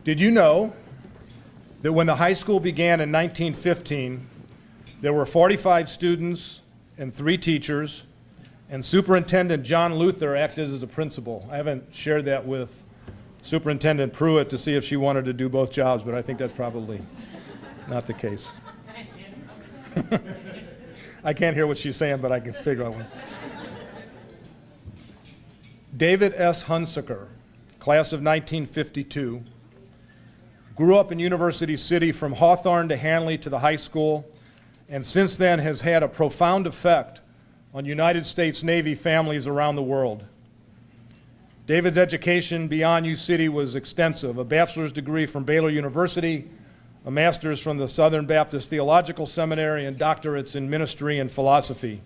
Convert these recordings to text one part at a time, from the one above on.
Did you know that when the high school began in 1915, there were 45 students and 3 teachers, and Superintendent John Luther acted as a principal? I haven't shared that with Superintendent Pruitt to see if she wanted to do both jobs, but I think that's probably not the case. I can't hear what she's saying, but I can figure out one. David S. Hunsicker, class of 1952, grew up in University City from Hawthorne to Hanley to the high school, and since then has had a profound effect on United States Navy families around the world. David's education beyond U City was extensive: a bachelor's degree from Baylor University, a master's from the Southern Baptist Theological Seminary, and doctorates in ministry and philosophy.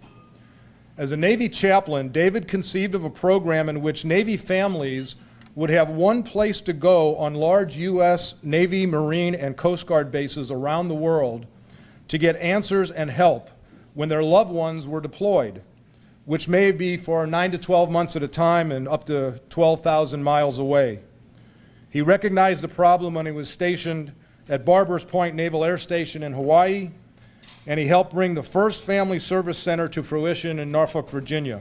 As a Navy chaplain, David conceived of a program in which Navy families would have one place to go on large U.S. Navy, Marine, and Coast Guard bases around the world to get answers and help when their loved ones were deployed, which may be for 9 to 12 months at a time and up to 12,000 miles away. He recognized the problem when he was stationed at Barbers Point Naval Air Station in Hawaii, and he helped bring the first Family Service Center to fruition in Norfolk, Virginia.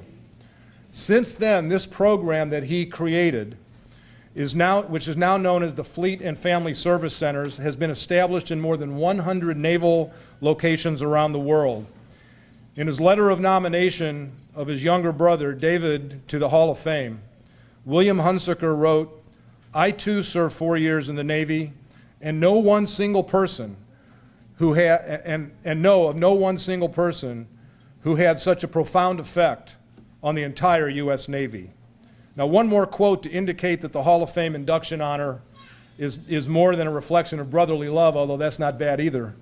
Since then, this program that he created, which is now known as the Fleet and Family Service Centers, has been established in more than 100 naval locations around the world. In his letter of nomination of his younger brother, David, to the Hall of Fame, William Hunsicker wrote, "I too served 4 years in the Navy, and know one single person who know of no one single person who had such a profound effect on the entire U.S. Navy." Now, one more quote to indicate that the Hall of Fame induction honor is more than a reflection of brotherly love, although that's not bad either.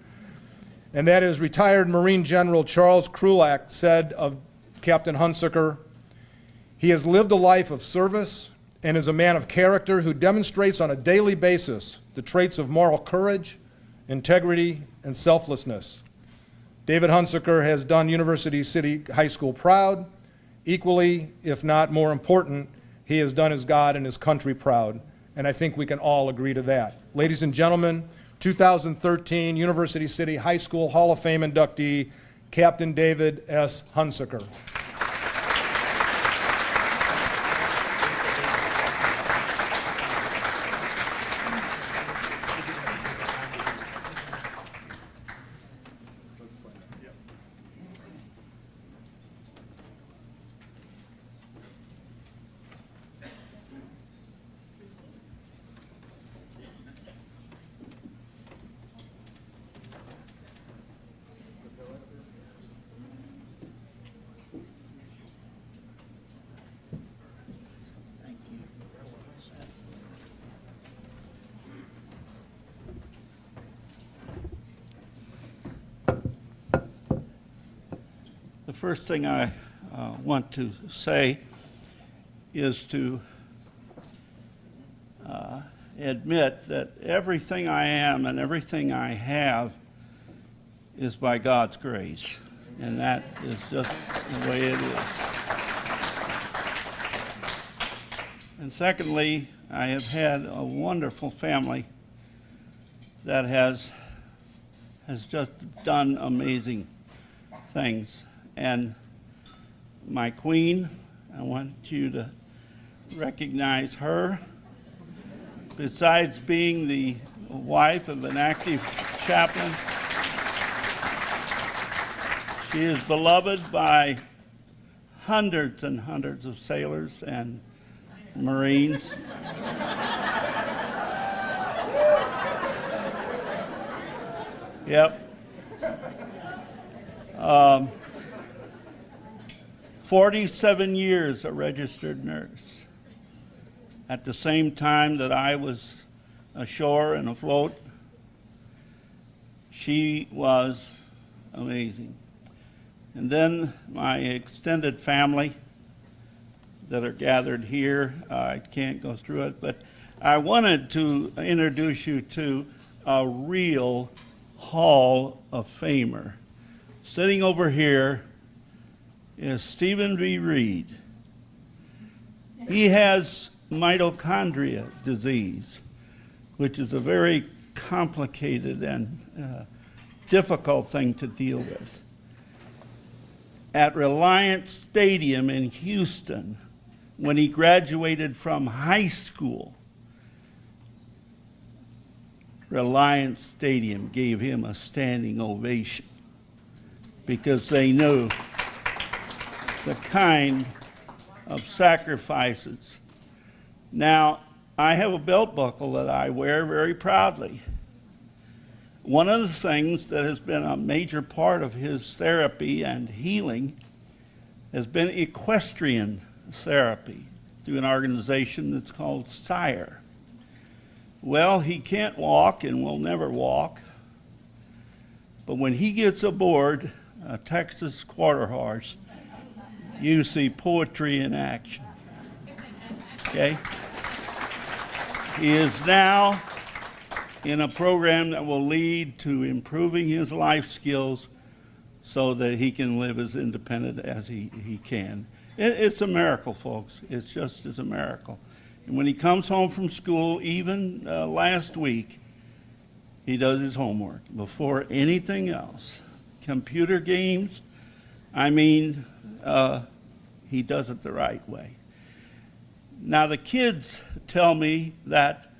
And that is retired Marine General Charles Krulak said of Captain Hunsicker, "He has lived a life of service and is a man of character who demonstrates on a daily basis the traits of moral courage, integrity, and selflessness." David Hunsicker has done University City High School proud. Equally, if not more important, he has done his God and his country proud, and I think we can all agree to that. Ladies and gentlemen, 2013 University City High School Hall of Fame inductee, Captain David S. Hunsicker. The first thing I want to say is to admit that everything I am and everything I have is by God's grace, and that is just the way it is. And secondly, I have had a wonderful family that has just done amazing things. And my queen, I want you to recognize her. Besides being the wife of an active chaplain, she is beloved by hundreds and hundreds of sailors and Marines. Yep. 47 years a registered nurse. At the same time that I was ashore and afloat, she was amazing. And then my extended family that are gathered here, I can't go through it, but I wanted to introduce you to a real Hall of Famer. Sitting over here is Stephen B. Reed. He has mitochondria disease, which is a very complicated and difficult thing to deal with. At Reliance Stadium in Houston, when he graduated from high school, Reliance Stadium gave him a standing ovation because they knew the kind of sacrifices. Now, I have a belt buckle that I wear very proudly. One of the things that has been a major part of his therapy and healing has been equestrian therapy through an organization that's called SIRE. Well, he can't walk and will never walk, but when he gets aboard a Texas quarter horse, you see poetry in action. Okay? He is now in a program that will lead to improving his life skills so that he can live as independent as he can. It's a miracle, folks. It's just as a miracle. And when he comes home from school, even last week, he does his homework before anything else. Computer games, I mean, he does it the right way. Now, the kids tell me that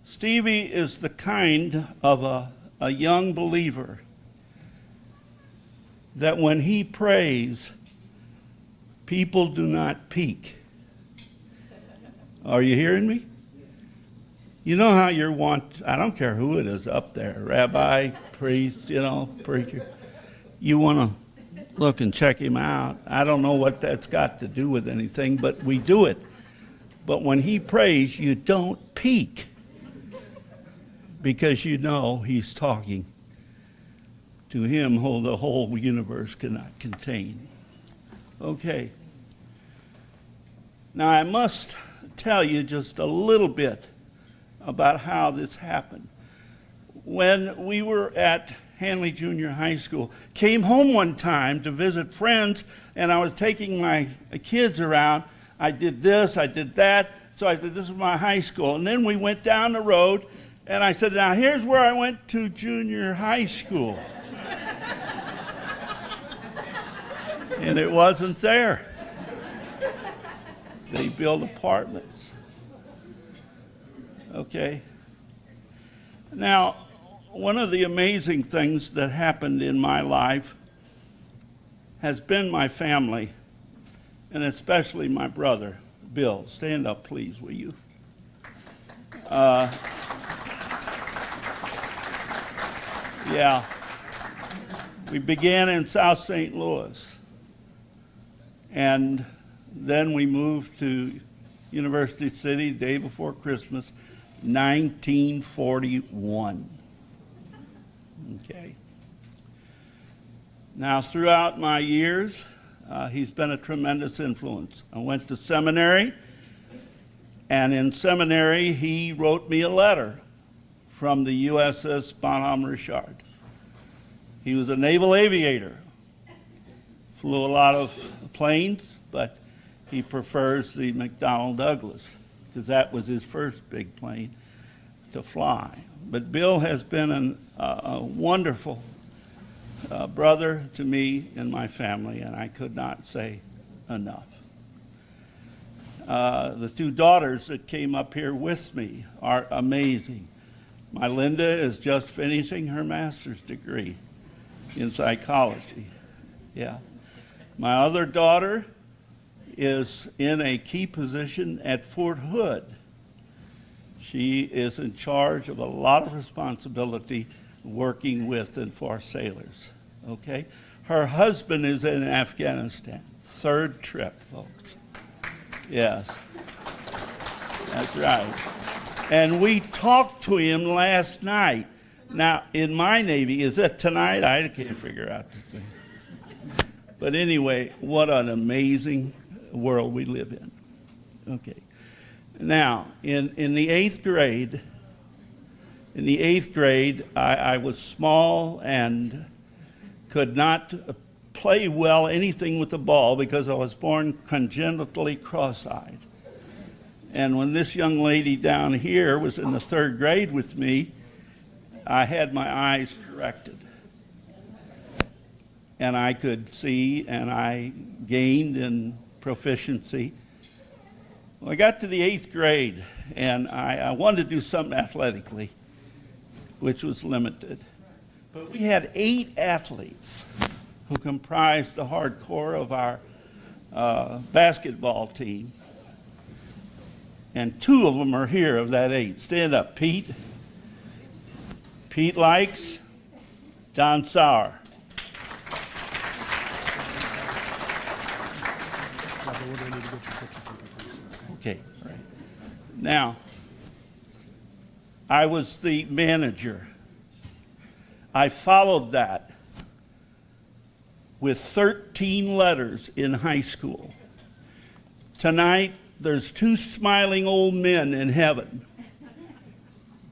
Stevie is the kind of a young believer that when he prays, people do not peek. Are you hearing me? You know how you're I don't care who it is up there, rabbi, priest, preacher. You want to look and check him out. I don't know what that's got to do with anything, but we do it. But when he prays, you don't peek because you know he's talking to him who the whole universe cannot contain. Okay. Now I must tell you just a little bit about how this happened. When we were at Hanley Junior High School, came home one time to visit friends, and I was taking my kids around. I did this, I did that, so I said, this is my high school. And then we went down the road, and I said, now here's where I went to junior high school. And it wasn't there. They built apartments. Okay. Now, one of the amazing things that happened in my life has been my family, and especially my brother, Bill. Stand up, please, will you? Yeah. We began in South St. Louis, and then we moved to University City day before Christmas, 1941. Okay. Now, throughout my years, he's been a tremendous influence. I went to seminary, and in seminary, he wrote me a letter from the USS Bonhomme Richard. He was a naval aviator, flew a lot of planes, but he prefers the McDonnell Douglas because that was his first big plane to fly. But Bill has been a wonderful brother to me and my family, and I could not say enough. The two daughters that came up here with me are amazing. My Linda is just finishing her master's degree in psychology. Yeah. My other daughter is in a key position at Fort Hood. She is in charge of a lot of responsibility working with and for sailors, okay? Her husband is in Afghanistan. Third trip, folks. Yes, that's right. And we talked to him last night. Now, in my Navy, is that tonight? I can't figure out this thing. But anyway, what an amazing world we live in. Okay. Now, in the eighth grade, I was small and could not play well anything with the ball because I was born congenitally cross-eyed. And when this young lady down here was in the 3rd grade with me, I had my eyes corrected. And I could see, and I gained in proficiency. Well, I got to the 8th grade, and I wanted to do something athletically, which was limited. But we had 8 athletes who comprised the hardcore of our basketball team. And 2 of them are here of that 8. Stand up, Pete. Pete Likes, Don Sauer. Okay. Now, I was the manager. I followed that with 13 letters in high school. Tonight, there's 2 smiling old men in heaven,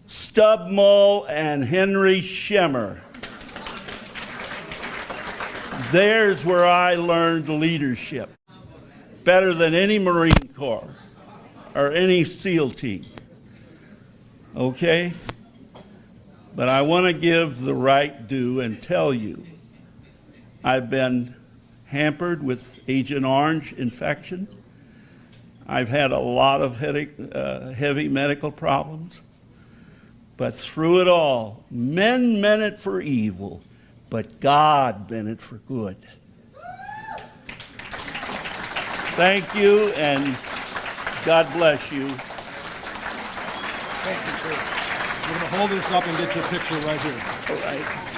Stub Mull and Henry Schemmer. There's where I learned leadership, better than any Marine Corps or any SEAL team. Okay? But I want to give the right due and tell you, I've been hampered with Agent Orange infection. I've had a lot of heavy medical problems. But through it all, men meant it for evil, but God meant it for good. Thank you, and God bless you. Thank you, sir. We're going to hold this up and get your picture right here. All right.